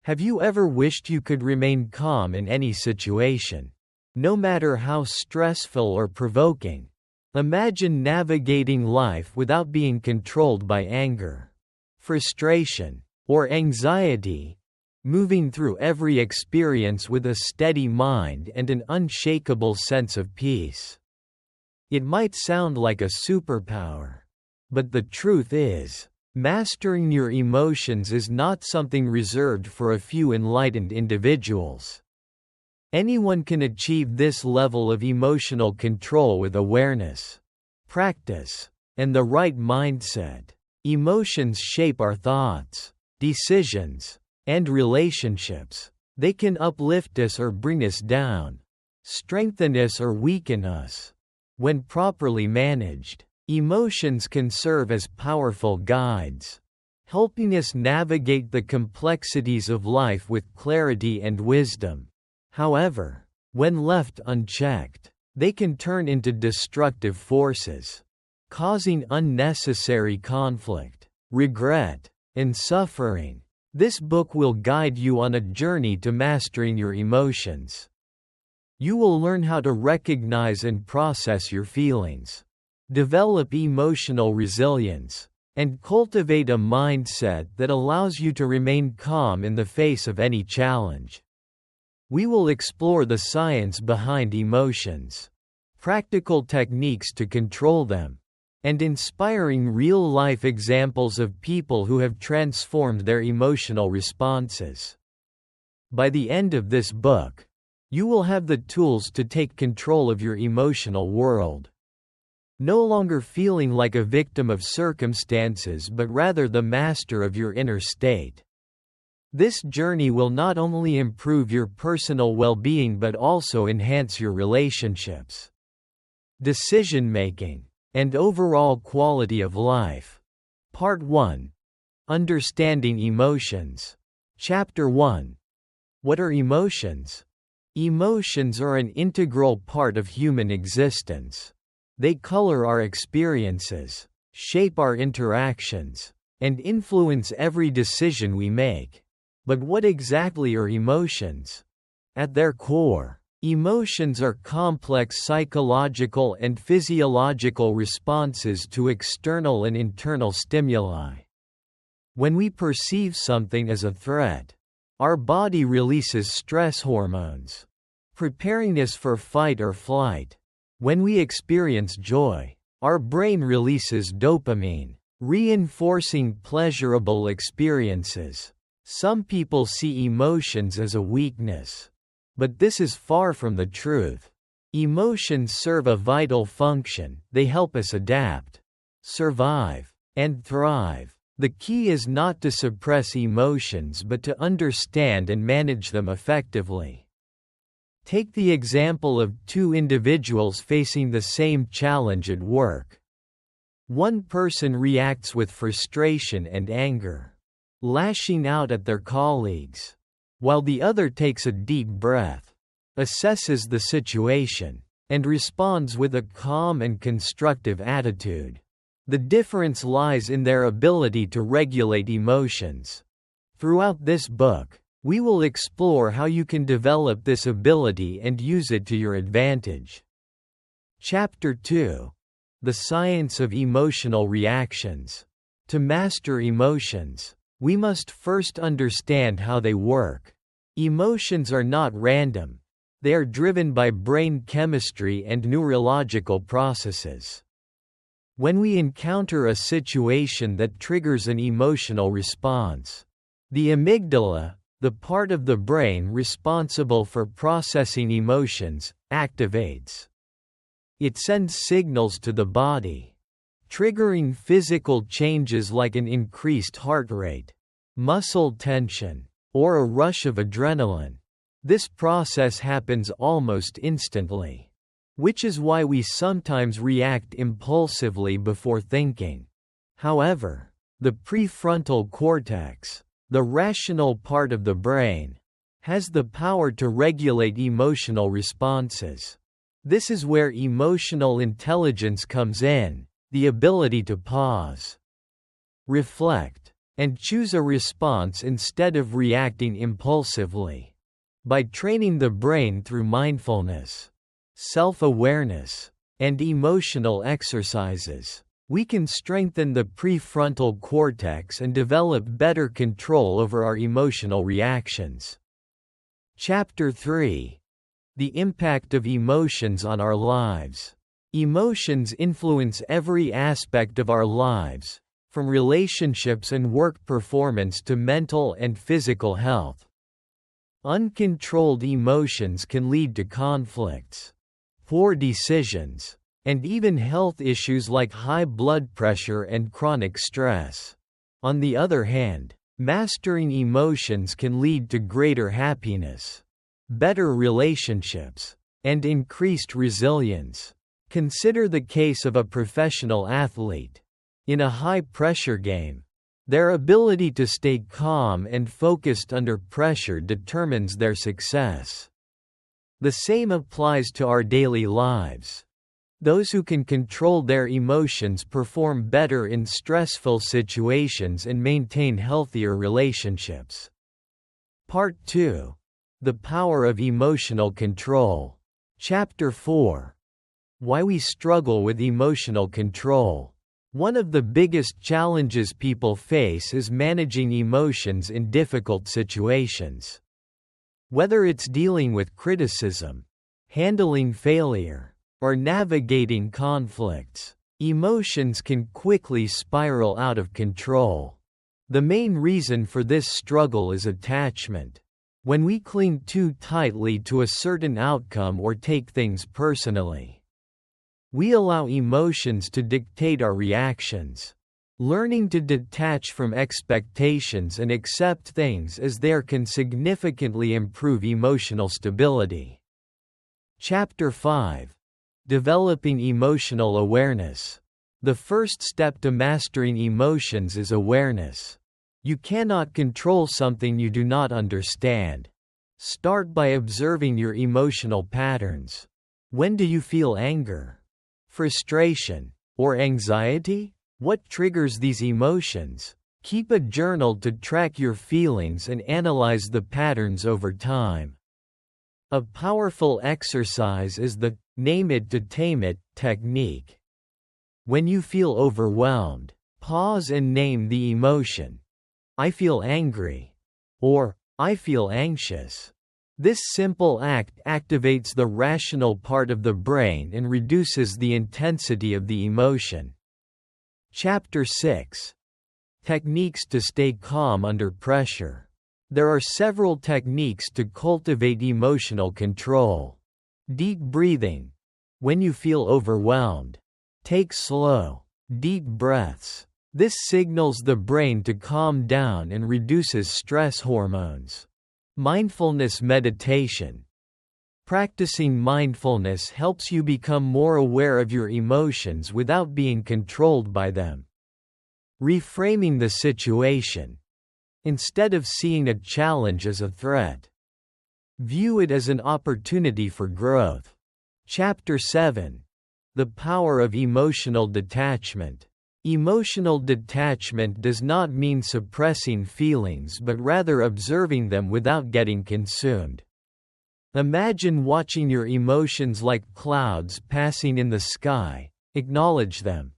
Have you ever wished you could remain calm in any situation, no matter how stressful or provoking? Imagine navigating life without being controlled by anger, frustration, or anxiety, moving through every experience with a steady mind and an unshakable sense of peace. It might sound like a superpower, but the truth is, mastering your emotions is not something reserved for a few enlightened individuals. Anyone can achieve this level of emotional control with awareness, practice, and the right mindset. Emotions shape our thoughts, decisions, and relationships. They can uplift us or bring us down, strengthen us or weaken us. When properly managed, emotions can serve as powerful guides, helping us navigate the complexities of life with clarity and wisdom. However, when left unchecked, they can turn into destructive forces, causing unnecessary conflict, regret, and suffering. This book will guide you on a journey to mastering your emotions. You will learn how to recognize and process your feelings, develop emotional resilience, and cultivate a mindset that allows you to remain calm in the face of any challenge. We will explore the science behind emotions, practical techniques to control them, and inspiring real-life examples of people who have transformed their emotional responses. By the end of this book, you will have the tools to take control of your emotional world. No longer feeling like a victim of circumstances but rather the master of your inner state. This journey will not only improve your personal well-being but also enhance your relationships, decision-making, and overall quality of life. Part 1. Understanding Emotions. Chapter 1. What are emotions? Emotions are an integral part of human existence. They color our experiences, shape our interactions, and influence every decision we make. But what exactly are emotions? At their core, emotions are complex psychological and physiological responses to external and internal stimuli. When we perceive something as a threat, our body releases stress hormones, preparing us for fight or flight. When we experience joy, our brain releases dopamine, reinforcing pleasurable experiences. Some people see emotions as a weakness, but this is far from the truth. Emotions serve a vital function. They help us adapt, survive, and thrive. The key is not to suppress emotions but to understand and manage them effectively. Take the example of two individuals facing the same challenge at work. One person reacts with frustration and anger, lashing out at their colleagues, while the other takes a deep breath, assesses the situation, and responds with a calm and constructive attitude. The difference lies in their ability to regulate emotions. Throughout this book, we will explore how you can develop this ability and use it to your advantage. Chapter 2. The Science of Emotional Reactions. To master emotions, we must first understand how they work. Emotions are not random. They are driven by brain chemistry and neurological processes. When we encounter a situation that triggers an emotional response, the amygdala, the part of the brain responsible for processing emotions, activates. It sends signals to the body, triggering physical changes like an increased heart rate, muscle tension, or a rush of adrenaline. This process happens almost instantly, which is why we sometimes react impulsively before thinking. However, the prefrontal cortex, the rational part of the brain, has the power to regulate emotional responses. This is where emotional intelligence comes in, the ability to pause, reflect, and choose a response instead of reacting impulsively. By training the brain through mindfulness, self-awareness, and emotional exercises, we can strengthen the prefrontal cortex and develop better control over our emotional reactions. Chapter 3. The impact of emotions on our lives. Emotions influence every aspect of our lives, from relationships and work performance to mental and physical health. Uncontrolled emotions can lead to conflicts, poor decisions, and even health issues like high blood pressure and chronic stress. On the other hand, mastering emotions can lead to greater happiness, better relationships, and increased resilience. Consider the case of a professional athlete. In a high-pressure game, their ability to stay calm and focused under pressure determines their success. The same applies to our daily lives. Those who can control their emotions perform better in stressful situations and maintain healthier relationships. Part 2. The Power of Emotional Control. Chapter 4. Why we struggle with emotional control. One of the biggest challenges people face is managing emotions in difficult situations. Whether it's dealing with criticism, handling failure, or navigating conflicts, emotions can quickly spiral out of control. The main reason for this struggle is attachment. When we cling too tightly to a certain outcome or take things personally, we allow emotions to dictate our reactions. Learning to detach from expectations and accept things as they are can significantly improve emotional stability. Chapter 5. Developing emotional awareness. The first step to mastering emotions is awareness. You cannot control something you do not understand. Start by observing your emotional patterns. When do you feel anger, frustration, or anxiety? What triggers these emotions? Keep a journal to track your feelings and analyze the patterns over time. A powerful exercise is the "name it to tame it" technique. When you feel overwhelmed, pause and name the emotion. I feel angry, or I feel anxious. This simple act activates the rational part of the brain and reduces the intensity of the emotion. Chapter 6. Techniques to stay calm under pressure. There are several techniques to cultivate emotional control. Deep breathing. When you feel overwhelmed, take slow, deep breaths. This signals the brain to calm down and reduces stress hormones. Mindfulness meditation. Practicing mindfulness helps you become more aware of your emotions without being controlled by them. Reframing the situation. Instead of seeing a challenge as a threat, view it as an opportunity for growth. Chapter 7. The Power of Emotional Detachment. Emotional detachment does not mean suppressing feelings but rather observing them without getting consumed. Imagine watching your emotions like clouds passing in the sky. Acknowledge them,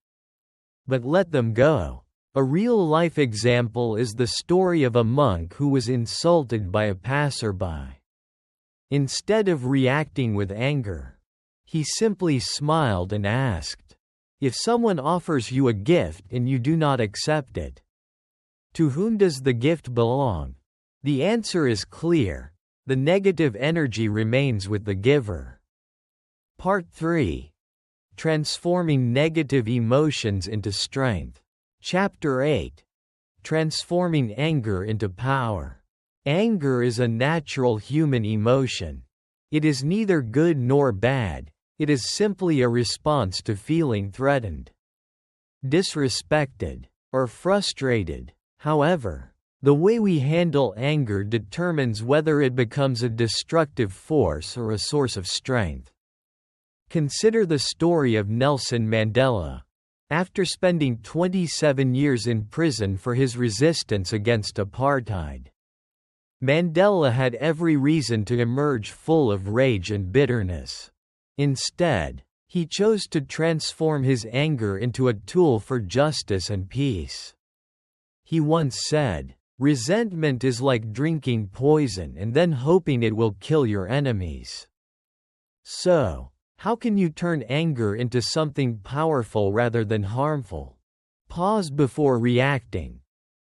but let them go. A real-life example is the story of a monk who was insulted by a passerby. Instead of reacting with anger, he simply smiled and asked, "If someone offers you a gift and you do not accept it, to whom does the gift belong?" The answer is clear. The negative energy remains with the giver. Part 3. Transforming negative emotions into strength. Chapter 8. Transforming anger into power. Anger is a natural human emotion. It is neither good nor bad. It is simply a response to feeling threatened, disrespected, or frustrated. However, the way we handle anger determines whether it becomes a destructive force or a source of strength. Consider the story of Nelson Mandela. After spending 27 years in prison for his resistance against apartheid, Mandela had every reason to emerge full of rage and bitterness. Instead, he chose to transform his anger into a tool for justice and peace. He once said, "Resentment is like drinking poison and then hoping it will kill your enemies." So, how can you turn anger into something powerful rather than harmful? Pause before reacting.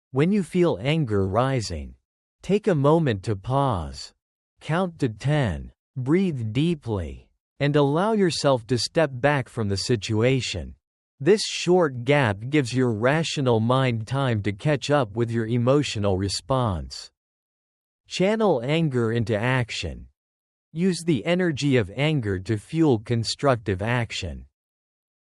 When you feel anger rising, take a moment to pause. Count to 10, breathe deeply, and allow yourself to step back from the situation. This short gap gives your rational mind time to catch up with your emotional response. Channel anger into action. Use the energy of anger to fuel constructive action.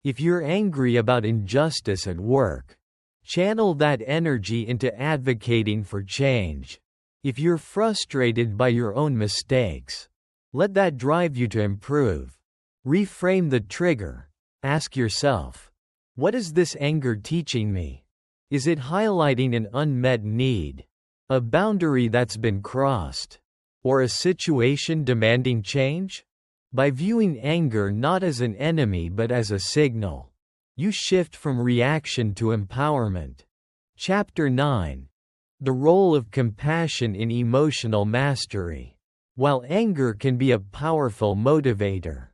If you're angry about injustice at work, channel that energy into advocating for change. If you're frustrated by your own mistakes, let that drive you to improve. Reframe the trigger. Ask yourself, what is this anger teaching me? Is it highlighting an unmet need, a boundary that's been crossed, or a situation demanding change? By viewing anger not as an enemy but as a signal, you shift from reaction to empowerment. Chapter 9. The role of compassion in emotional mastery. While anger can be a powerful motivator,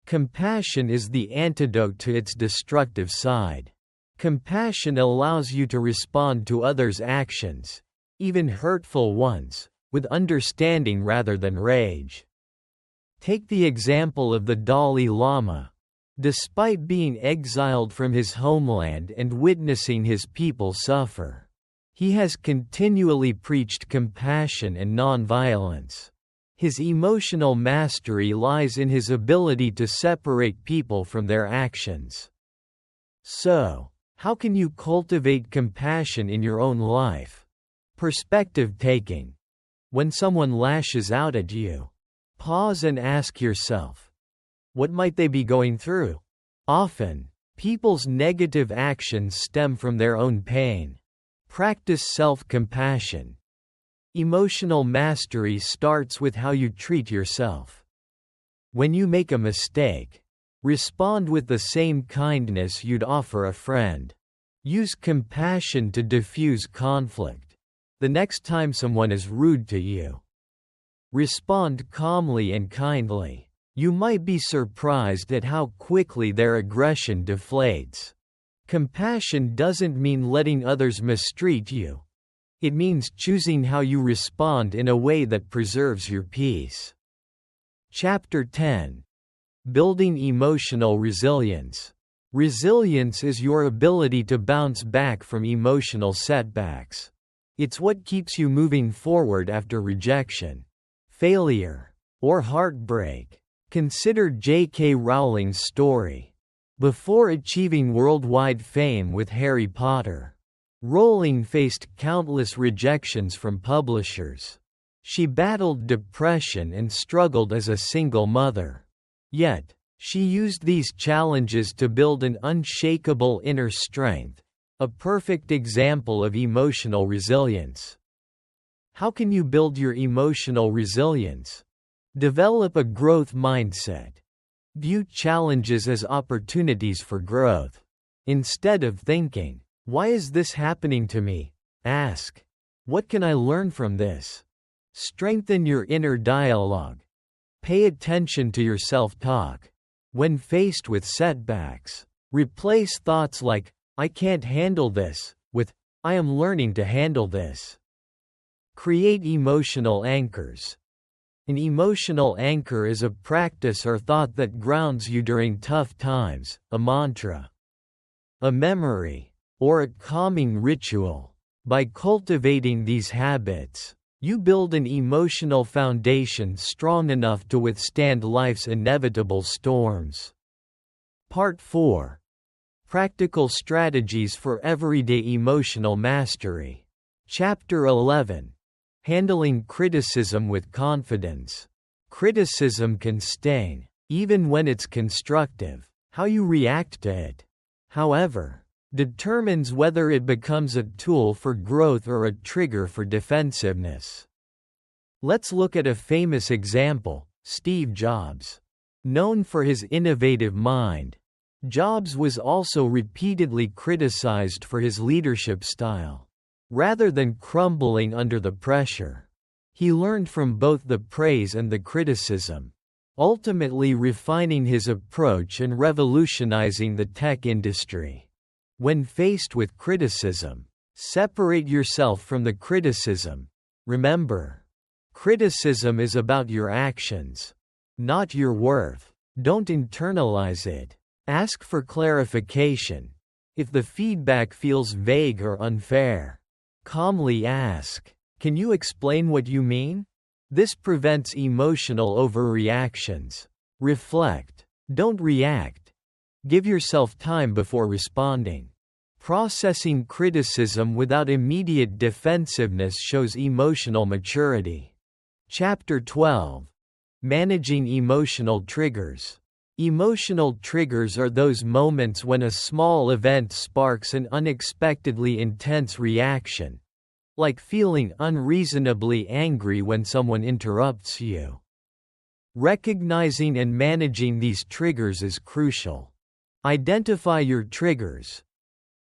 compassion is the antidote to its destructive side. Compassion allows you to respond to others' actions, even hurtful ones, with understanding rather than rage. Take the example of the Dalai Lama. Despite being exiled from his homeland and witnessing his people suffer, he has continually preached compassion and nonviolence. His emotional mastery lies in his ability to separate people from their actions. So, how can you cultivate compassion in your own life? Perspective taking. When someone lashes out at you, pause and ask yourself, what might they be going through? Often, people's negative actions stem from their own pain. Practice self-compassion. Emotional mastery starts with how you treat yourself. When you make a mistake, respond with the same kindness you'd offer a friend. Use compassion to diffuse conflict. The next time someone is rude to you, respond calmly and kindly. You might be surprised at how quickly their aggression deflates. Compassion doesn't mean letting others mistreat you. It means choosing how you respond in a way that preserves your peace. Chapter 10. Building emotional resilience. Resilience is your ability to bounce back from emotional setbacks. It's what keeps you moving forward after rejection, failure, or heartbreak. Consider J.K. Rowling's story. Before achieving worldwide fame with Harry Potter, Rowling faced countless rejections from publishers. She battled depression and struggled as a single mother. Yet, she used these challenges to build an unshakable inner strength, a perfect example of emotional resilience. How can you build your emotional resilience? Develop a growth mindset. View challenges as opportunities for growth. Instead of thinking, "Why is this happening to me?" ask, "What can I learn from this?" Strengthen your inner dialogue. Pay attention to your self-talk. When faced with setbacks, replace thoughts like, "I can't handle this," with, "I am learning to handle this." Create emotional anchors. An emotional anchor is a practice or thought that grounds you during tough times, a mantra, a memory, or a calming ritual. By cultivating these habits, you build an emotional foundation strong enough to withstand life's inevitable storms. Part 4. Practical strategies for everyday emotional mastery. Chapter 11. Handling criticism with confidence. Criticism can sting, even when it's constructive. How you react to it, however, determines whether it becomes a tool for growth or a trigger for defensiveness. Let's look at a famous example, Steve Jobs. Known for his innovative mind, Jobs was also repeatedly criticized for his leadership style. Rather than crumbling under the pressure, he learned from both the praise and the criticism, ultimately refining his approach and revolutionizing the tech industry. When faced with criticism, separate yourself from the criticism. Remember, criticism is about your actions, not your worth. Don't internalize it. Ask for clarification. If the feedback feels vague or unfair, calmly ask, "Can you explain what you mean?" This prevents emotional overreactions. Reflect. Don't react. Give yourself time before responding. Processing criticism without immediate defensiveness shows emotional maturity. Chapter 12. Managing emotional triggers. Emotional triggers are those moments when a small event sparks an unexpectedly intense reaction, like feeling unreasonably angry when someone interrupts you. Recognizing and managing these triggers is crucial. Identify your triggers.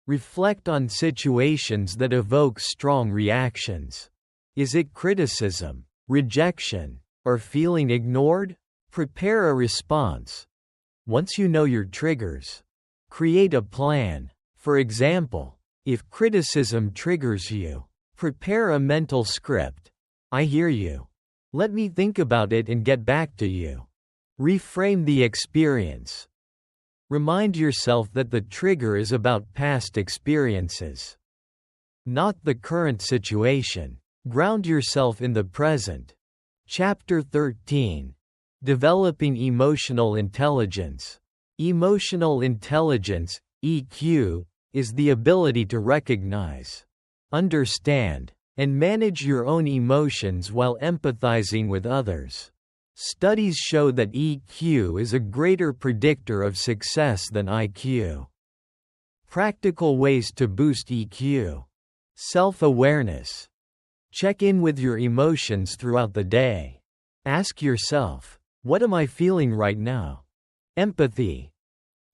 Reflect on situations that evoke strong reactions. Is it criticism, rejection, or feeling ignored? Prepare a response. Once you know your triggers, create a plan. For example, if criticism triggers you, prepare a mental script. I hear you. Let me think about it and get back to you. Reframe the experience. Remind yourself that the trigger is about past experiences, not the current situation. Ground yourself in the present. Chapter 13. Developing emotional intelligence. Emotional intelligence, EQ, is the ability to recognize, understand, and manage your own emotions while empathizing with others. Studies show that EQ is a greater predictor of success than IQ. Practical ways to boost EQ. Self-awareness. Check in with your emotions throughout the day. Ask yourself, what am I feeling right now? Empathy.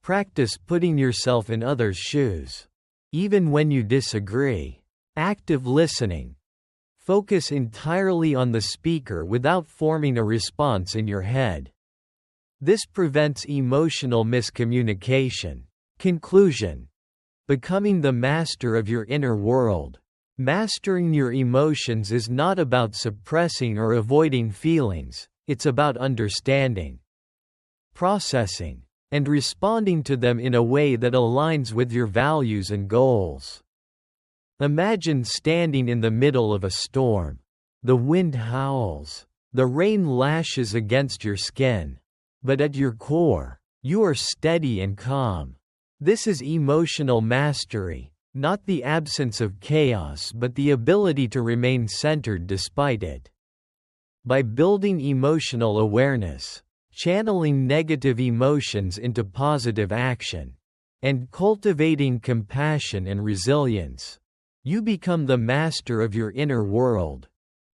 Practice putting yourself in others' shoes, even when you disagree. Active listening. Focus entirely on the speaker without forming a response in your head. This prevents emotional miscommunication. Conclusion. Becoming the master of your inner world. Mastering your emotions is not about suppressing or avoiding feelings, it's about understanding, processing, and responding to them in a way that aligns with your values and goals. Imagine standing in the middle of a storm. The wind howls, the rain lashes against your skin, but at your core, you are steady and calm. This is emotional mastery, not the absence of chaos but the ability to remain centered despite it. By building emotional awareness, channeling negative emotions into positive action, and cultivating compassion and resilience, you become the master of your inner world.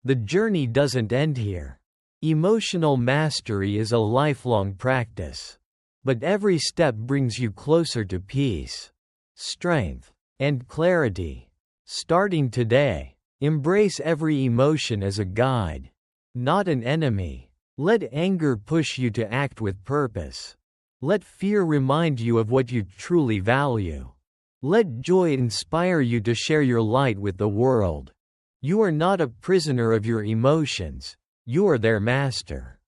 The journey doesn't end here. Emotional mastery is a lifelong practice, but every step brings you closer to peace, strength, and clarity. Starting today, embrace every emotion as a guide, not an enemy. Let anger push you to act with purpose. Let fear remind you of what you truly value. Let joy inspire you to share your light with the world. You are not a prisoner of your emotions, you are their master.